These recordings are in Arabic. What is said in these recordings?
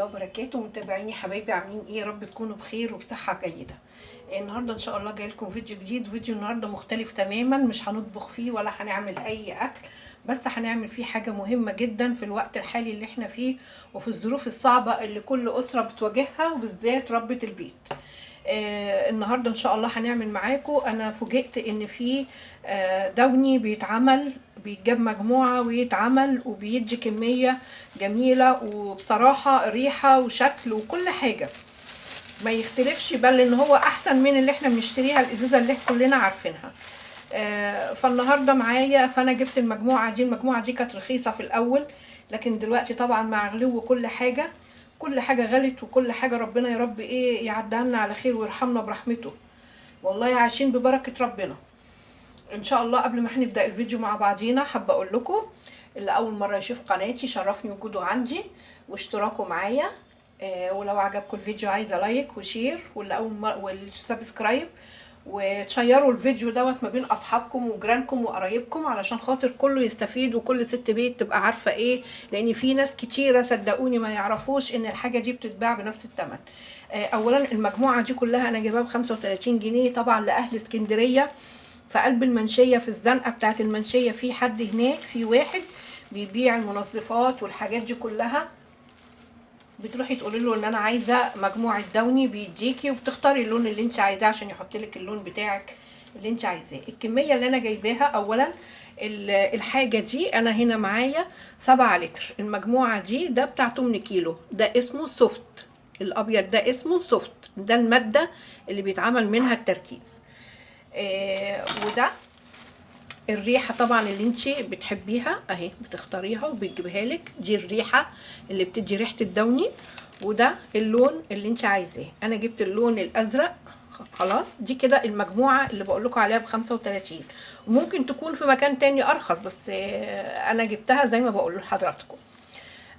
الله وبركاته. متابعيني حبايبي عاملين ايه؟ يا رب تكونوا بخير وبصحه جيده. النهارده ان شاء الله جاي لكم فيديو جديد. فيديو النهارده مختلف تماما، مش هنطبخ فيه ولا هنعمل اي اكل، بس هنعمل فيه حاجه مهمه جدا في الوقت الحالي اللي احنا فيه وفي الظروف الصعبه اللي كل اسره بتواجهها، وبالذات ربة البيت. النهارده ان شاء الله هنعمل معاكم. انا فوجئت ان في دوني بيتجاب مجموعه ويتعمل وبيدي كميه جميله، وبصراحه ريحه وشكل وكل حاجه ما يختلفش، بل ان هو احسن من اللي احنا بنشتريها الازازه اللي كلنا عارفينها. فالنهارده معايا، فانا جبت المجموعه دي كانت رخيصه في الاول، لكن دلوقتي طبعا مع غلو كل حاجه غلت، وكل حاجه ربنا يا رب ايه يعدها لنا على خير ويرحمنا برحمته. والله عايشين ببركه ربنا ان شاء الله. قبل ما هنبدا الفيديو مع بعضينا، حابه اقول لكم اللي اول مره يشوف قناتي شرفني وجوده عندي واشتراكه معايا. ولو عجبكم الفيديو عايزه لايك وشير، واللي اول مره والسبسكرايب، وتشيروا الفيديو دوت ما بين اصحابكم وجيرانكم وقرايبكم علشان خاطر كله يستفيد وكل ست بيت تبقى عارفه ايه، لان في ناس كتيره صدقوني ما يعرفوش ان الحاجه دي بتتباع بنفس الثمن. اولا المجموعه دي كلها انا جايباها ب 35 جنيه طبعا لاهل اسكندريه في قلب المنشيه، في الزنقه بتاعه المنشيه. في حد هناك، في واحد بيبيع المنظفات والحاجات دي كلها، بتروحي تقولي له ان انا عايزه مجموعه دوني، بيديكي وبتختاري اللون اللي انت عايزاه عشان يحط لك اللون بتاعك اللي انت عايزاه. الكميه اللي انا جايباها، اولا الحاجه دي انا هنا معايا 7 لتر. المجموعه دي ده بتاع 8 كيلو، ده اسمه سوفت، الابيض ده اسمه سوفت، ده الماده اللي بيتعمل منها التركيز. وده الريحه طبعا اللي انت بتحبيها اهي، بتختاريها وبتجيبها لك، دي الريحه اللي بتدي ريحه الدوني. وده اللون اللي انت عايزاه، انا جبت اللون الازرق. خلاص دي كده المجموعه اللي بقول لكم عليها ب 35، وممكن تكون في مكان تاني ارخص، بس انا جبتها زي ما بقول لحضراتكم.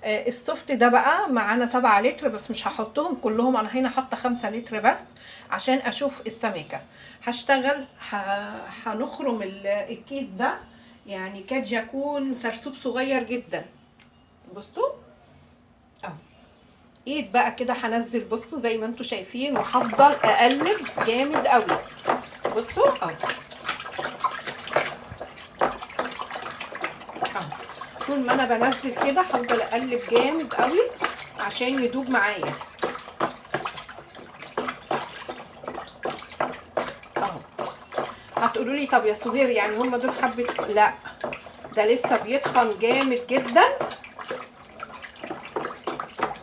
السوفت ده بقى معانا 7 لتر، بس مش هحطهم كلهم، انا هنا حاطه 5 لتر بس عشان اشوف السماكه. هشتغل هنخرم الكيس ده، يعني كاد يكون سرسوب صغير جدا. بصوا اهو، ايد بقى كده هنزل، بصوا زي ما انتم شايفين، وهفضل اقلب جامد قوي. بصوا اهو، طول ما انا بنزل كده هفضل اقلب جامد قوي عشان يدوب معايا اهو. هتقولوا لي طب يا سهير يعني هم دول حبه؟ لا، ده لسه بيتخن جامد جدا.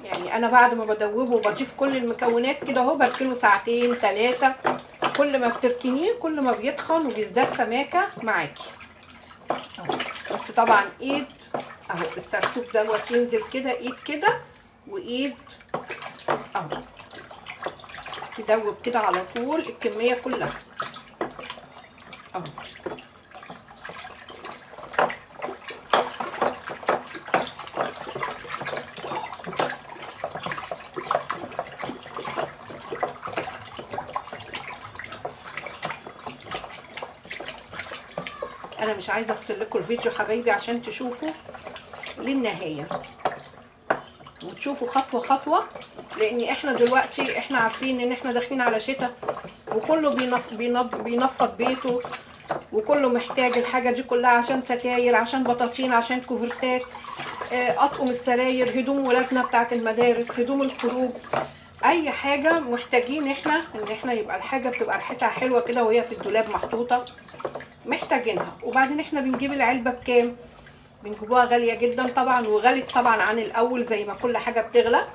يعني انا بعد ما بدوبه وبضيف كل المكونات كده اهو بركنه ساعتين 3، كل ما بتركنيه كل ما بيتخن وبيزداد سماكه معاكي اهو. بس طبعا ايد اهو، السرسوب دوت ينزل كده، ايد كده وايد اهو، تدوب كده على طول الكميه كلها اهو. انا مش عايزه افصل لكم الفيديو حبايبي عشان تشوفوا للنهايه وتشوفوا خطوه خطوه، لان احنا دلوقتي احنا عارفين ان احنا داخلين على شتاء، وكله بينفض بيته، وكله محتاج الحاجه دي كلها عشان ستاير، عشان بطاطين، عشان كوفرتات، اطقم السراير، هدوم ولادنا بتاعه المدارس، هدوم الخروج، اي حاجه محتاجين احنا ان احنا يبقى الحاجه بتبقى ريحتها حلوه كده وهي في الدولاب محطوطه، محتاجينها. وبعدين احنا بنجيب العلبه بكام؟ بنجيبوها غاليه جدا طبعا، وغلت طبعا عن الاول زي ما كل حاجه بتغلى،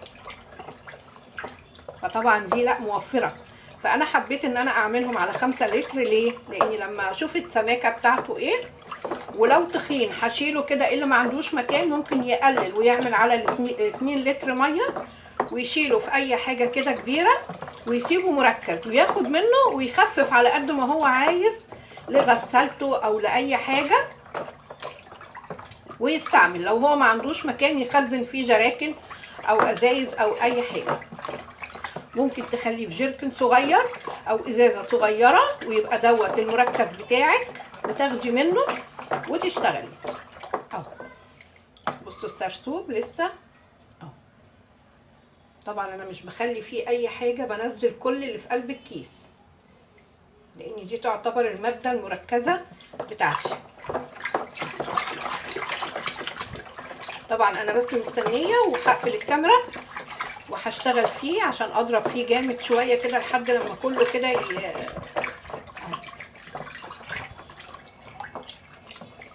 فطبعا دي لا موفره. فانا حبيت ان انا اعملهم على 5 لتر. ليه؟ لاني لما اشوف السماكه بتاعته ايه، ولو تخين هشيله كده، اللي ما عندوش مكان ممكن يقلل ويعمل على 2 لتر ميه ويشيله في اي حاجه كده كبيره ويسيبه مركز وياخد منه ويخفف على قد ما هو عايز لغسالته او لاي حاجه، ويستعمل. لو هو ما عندوش مكان يخزن فيه جراكن او ازايز او اي حاجه، ممكن تخليه في جيركن صغير او ازازه صغيره، ويبقى دوت المركز بتاعك وتاخدي منه وتشتغلي اهو. بصوا السرسوب لسه اهو، طبعا انا مش بخلي فيه اي حاجه، بنزل كل اللي في قلب الكيس لان دي تعتبر الماده المركزه بتاعتي. طبعا انا بس مستنيه وهقفل الكاميرا وهشتغل فيه عشان اضرب فيه جامد شويه كده لحد لما كله كده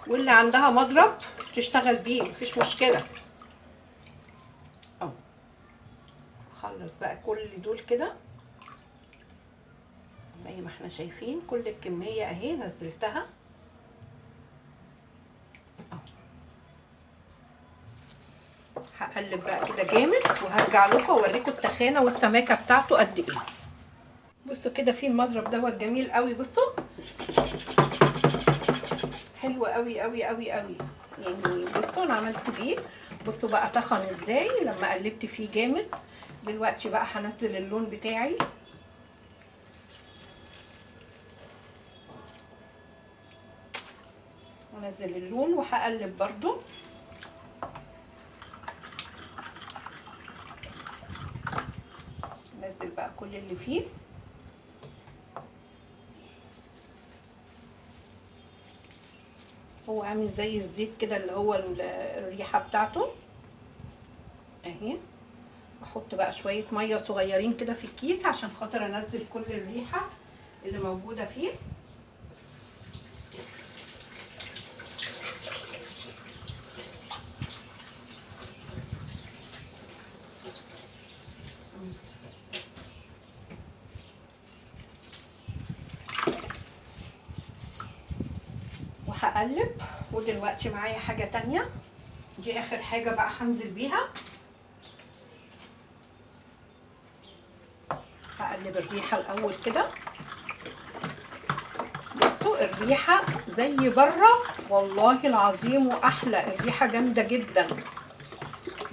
واللي عندها مضرب تشتغل بيه مفيش مشكله. اهو خلص بقى كل دول كده زي ما احنا شايفين، كل الكميه اهي نزلتها. هقلب بقى كده جامد وهرجع لكم اوريكم التخانه والسماكه بتاعته قد ايه. بصوا كده في المضرب دوت جميل قوي، بصوا حلو قوي قوي قوي قوي يعني. بصوا انا عملت بيه، بصوا بقى تخن ازاي لما قلبت فيه جامد. دلوقتي بقى هنزل اللون بتاعي. هنزل اللون وهقلب برضو. نزل بقى كل اللي فيه. هو عامل زي الزيت كده اللي هو الريحه بتاعته اهي. احط بقى شويه ميه صغيرين كده في الكيس عشان خاطر انزل كل الريحه اللي موجوده فيه. وهقلب. ودلوقتي معايا حاجه تانية، دي اخر حاجه بقى هنزل بيها. هقلب الريحه الاول كده. بصوا الريحه زي بره والله العظيم واحلى، الريحه جامده جدا.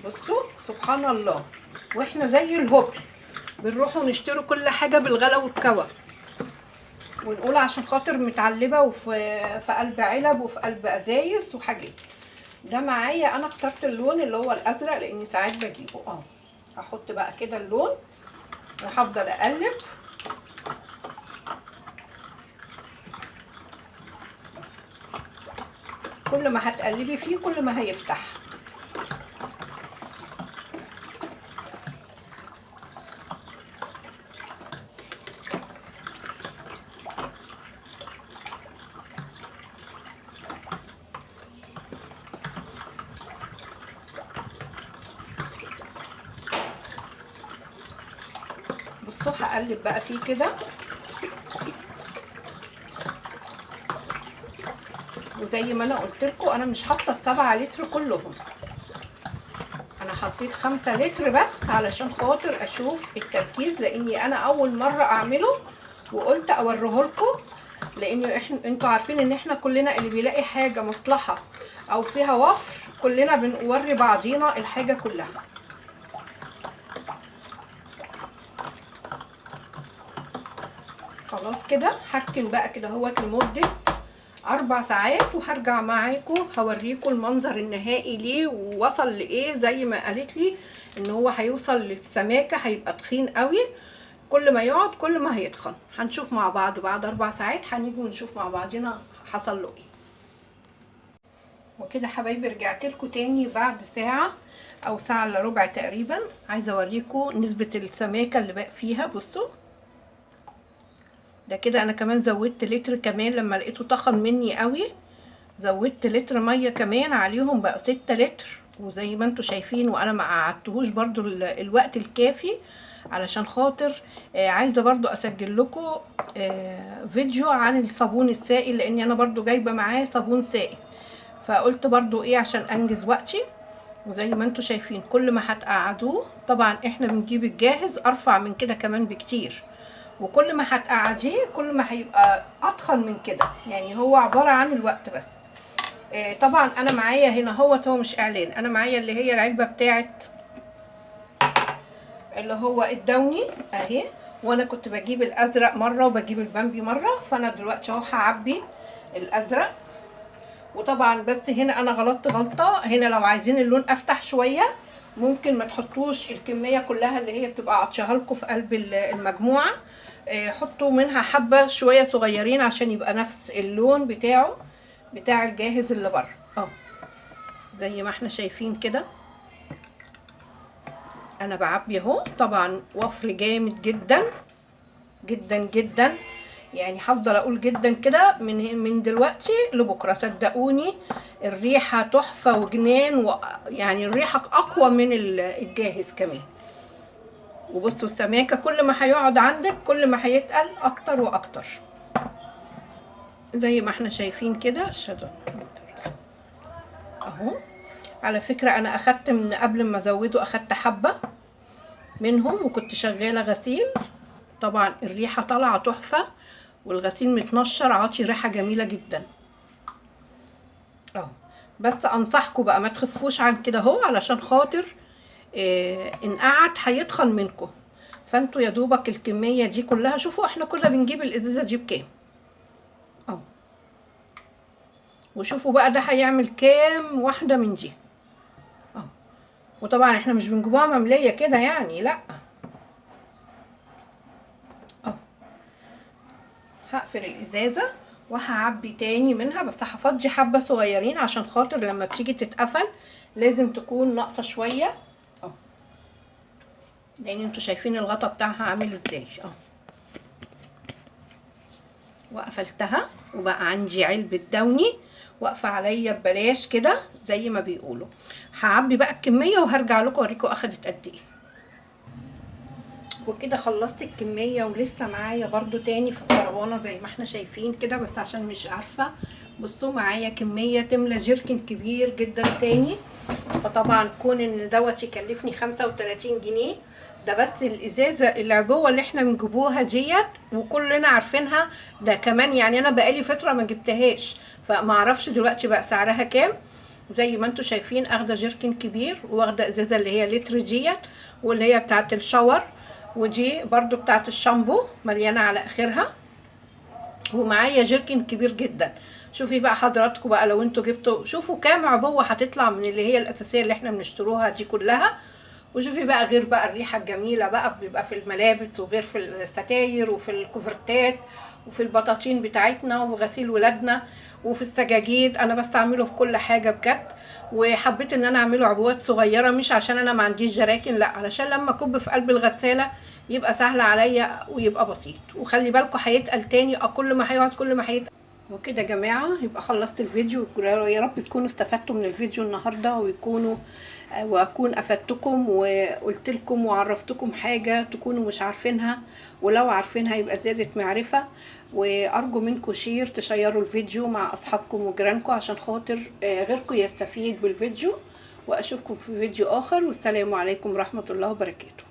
بصوا سبحان الله، واحنا زي الهبل بنروحوا نشتروا كل حاجه بالغلا والكوى ونقول عشان خاطر متعلبه وفي قلب علب وفي قلب ازايز وحاجات. ده معايا انا اخترت اللون اللي هو الازرق لاني ساعات بجيبه. هحط بقى كده اللون وهفضل اقلب. كل ما هتقلبي فيه كل ما هيفتح. بصوا هقلب بقى فيه كده. وزي ما انا قلت لكم انا مش حاطه ال7 لتر كلهم، انا حطيت 5 لتر بس علشان خاطر اشوف التركيز، لاني انا اول مره اعمله وقلت اوريه لكم، لان انتوا عارفين ان احنا كلنا اللي بيلاقي حاجه مصلحه او فيها وفر كلنا بنوري بعضينا الحاجه كلها. خلاص كده هركن بقى كده اهوت لمده 4 ساعات وهرجع معاكم هوريكم المنظر النهائي ليه ووصل لايه. زي ما قالت لي ان هو هيوصل للسماكه، هيبقى تخين قوي، كل ما يقعد كل ما هيتخن. هنشوف مع بعض بعد 4 ساعات، هنيجي ونشوف مع بعضنا حصل له ايه. وكده حبايبي رجعت لكم تاني بعد ساعه او ساعه الا ربع تقريبا. عايزه اوريكم نسبه السماكه اللي بقى فيها. بصوا ده كده انا كمان زودت لتر كمان لما لقيته تخن مني قوي، زودت لتر ميه كمان عليهم بقى 6 لتر. وزي ما انتوا شايفين وانا ما قعدتهوش برضو الوقت الكافي علشان خاطر عايزه برضو اسجل لكم فيديو عن الصابون السائل، لاني انا برضو جايبه معاه صابون سائل، فقلت برضو ايه عشان انجز وقتي. وزي ما انتوا شايفين كل ما هتقعدوه، طبعا احنا بنجيب الجاهز ارفع من كده كمان بكتير، وكل ما هتقعديه كل ما هيبقى اتخن من كده، يعني هو عباره عن الوقت بس. طبعا انا معايا هنا هو مش اعلان، انا معايا اللي هي العلبه بتاعت اللي هو الدوني اهي، وانا كنت بجيب الازرق مره وبجيب البامبي مره، فانا دلوقتي اهو هعبي الازرق. وطبعا بس هنا انا غلطت غلطه، هنا لو عايزين اللون افتح شويه ممكن ما تحطوش الكميه كلها اللي هي بتبقى عطشها لكم في قلب المجموعه. حطوا منها حبه شويه صغيرين عشان يبقى نفس اللون بتاعه بتاع الجاهز اللي بره. زي ما احنا شايفين كده انا بعبي اهو. طبعا وفر جامد جدا جدا جدا، يعني هفضل اقول جدا كده من دلوقتي لبكره. صدقوني الريحه تحفه وجنان، يعني الريحه اقوى من الجاهز كمان. وبصوا السماكه كل ما هيقعد عندك كل ما هيتقل اكتر واكتر، زي ما احنا شايفين كده. اهو. على فكره انا اخدت من قبل ما ازوده اخدت حبه منهم وكنت شغاله غسيل. طبعا الريحه طالعه تحفه والغسيل متنشر عاطي ريحه جميله جدا. بس انصحكم بقى ما تخفوش عن كده اهو، علشان خاطر ان قعد هيتخن منكم. فانتوا يا دوبك الكميه دي كلها. شوفوا احنا كنا بنجيب الازازه دي بكام وشوفوا بقى ده هيعمل كام واحده من دي. وطبعا احنا مش بنجيبوها ممليه كده يعني، لا. هقفل الازازه وهعبي تاني منها، بس هفضي حبه صغيرين عشان خاطر لما بتيجي تتقفل لازم تكون ناقصه شويه. لان انتوا شايفين الغطا بتاعها عامل ازاي. وقفلتها وبقى عندي علبه دوني واقفه عليا ببلاش كده زي ما بيقولوا. هعبي بقى الكميه وهرجع لكم اوريكم اخدت قد ايه. وكده خلصت الكميه ولسه معايا برضو تاني في الكروانه زي ما احنا شايفين كده، بس عشان مش عارفه. بصوا معايا كميه تملى جيركن كبير جدا تاني. فطبعا كون ان دوت يكلفني 35 جنيه ده بس الازازه العبوه اللي احنا بنجيبوها ديت وكلنا عارفينها. ده كمان يعني انا بقالي فتره ما جبتهاش فما اعرفش دلوقتي بقى سعرها كام. زي ما انتوا شايفين اخده جيركن كبير واخده ازازه اللي هي لتر ديت واللي هي بتاعه الشاور، ودي برضو بتاعه الشامبو مليانه على اخرها. ومعايا جيركن كبير جدا. شوفي بقى حضراتكم بقى لو انتوا جبتوا، شوفوا كام عبوه هتطلع من اللي هي الاساسيه اللي احنا بنشتروها دي كلها. وشوفي بقى غير بقى الريحه الجميله بقى بيبقى في الملابس وغير في الستاير وفي الكوفرتات وفي البطاطين بتاعتنا وفي غسيل ولادنا وفي السجاجيد. انا بستعمله في كل حاجه بجد. وحبيت ان انا اعمله عبوات صغيره مش عشان انا ما عنديش جراكن، لا، علشان لما اكب في قلب الغساله يبقى سهل عليا ويبقى بسيط. وخلي بالكم هيتقل تاني كل ما هيقعد كل ما هيتقل. وكده يا جماعه يبقى خلصت الفيديو. يا رب تكونوا استفدتوا من الفيديو النهارده واكون افدتكم وقلت لكم وعرفتكم حاجه تكونوا مش عارفينها، ولو عارفينها يبقى زادت معرفه. وارجو منكم تشيروا الفيديو مع اصحابكم وجيرانكم عشان خاطر غيركم يستفيد بالفيديو. واشوفكم في فيديو اخر، والسلام عليكم ورحمه الله وبركاته.